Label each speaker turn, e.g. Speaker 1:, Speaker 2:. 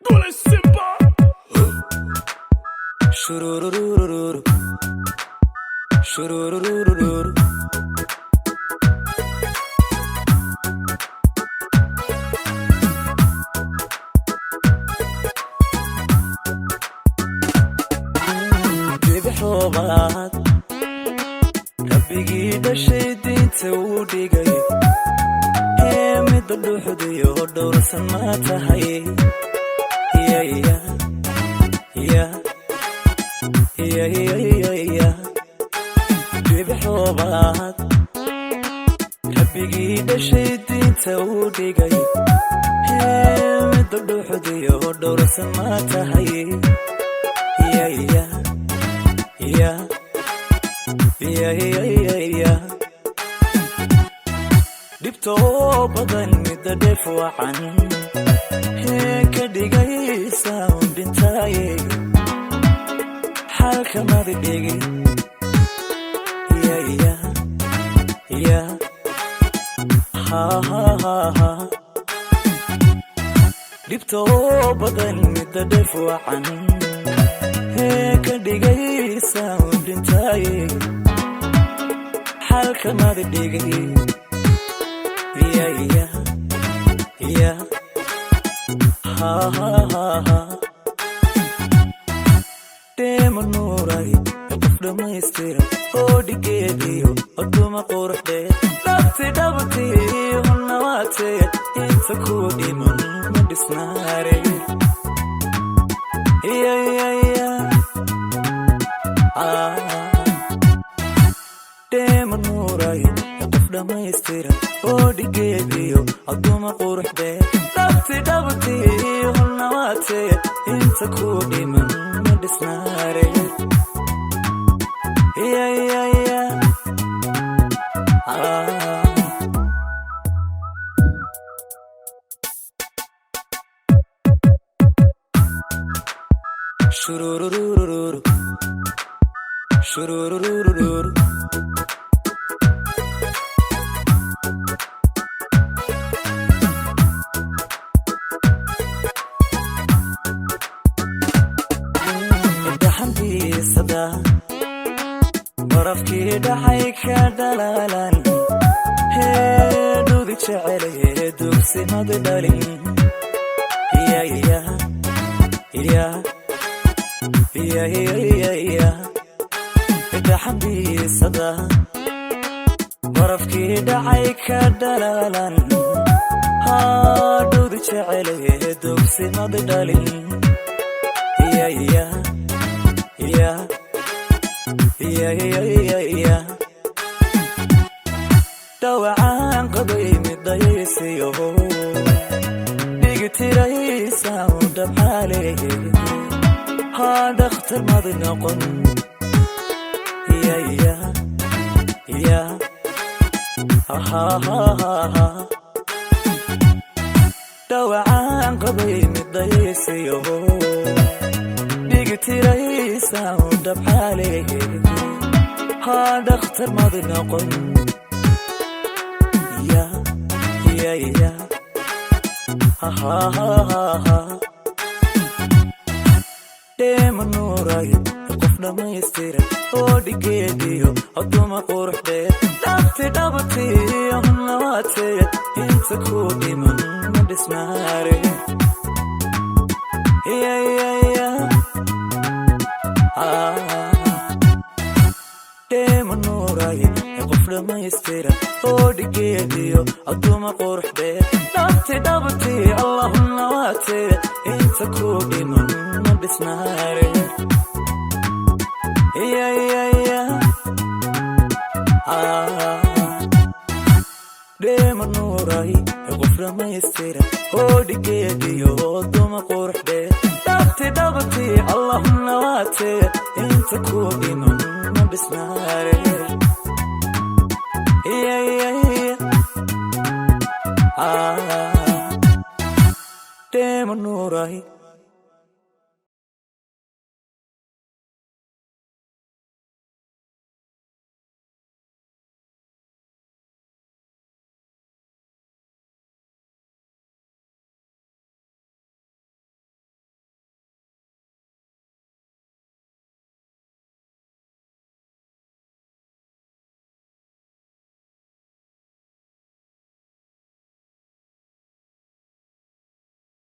Speaker 1: Dole Simba.
Speaker 2: Shurururururu. Shurururururu. Bibixobaad rabbigii dhashay diinta uu dhigay midda dhuuxdayo dhowrsan ma tahay bibixobaad rabbigii dhashay diinta uu dhigay midda dhuuxdayo dhowrsan ma tahay dhibtoo badan midda dheef wacan ka dhigaysa undhintaaye xalka madi dhigi dhibtoo badan midda dheef wacan ka dhigaysa undhintaaye xalka madi dhigi deema nuuray qof dhammaystiran oo dhigeediyo oduma quruxdee dhabti dhabti hunnawaatee inta ku dhiman ma dhisnaare deema nuuray qof dhammaystiran oo dhigeediyo oduma quruxdee dhabti dhabti hunnawaatee inta ku dhiman ma dhisnaare Shurururururu. Shurururururu. Dhaxantiisada barafkii dhacay ka dhalaalan dhudi jecel dugsimada dhalin dhaxantiisada barafkii dhacay ka dhalaalan dhudi jecel dugsimada dhalin dhawacaan qabay midayaysiyo dhigitiraysa udhabxaale dhakhtar madi noqon dhawacaan qabay midayaysiyo dhigitiraysa udhabxaale dhakhtar madi noqon deema nuuray qof dhammaystiran oo dhigeediyo oduma quruxdee dhabti dhabti hunnawaatee inta ku dhiman ma dhisnaare deema nuuray qof dhammaystiran oo dhigeediyo oduma quruxdee dhabti dhabti hunnawaatee inta ku dhiman ma dhisnaare deema nuuray qof dhammaystiran oo dhigeediyo oduma quruxdee dhabti dhabti hunnawaatee inta ku dhiman ma dhisnaare deema nuuray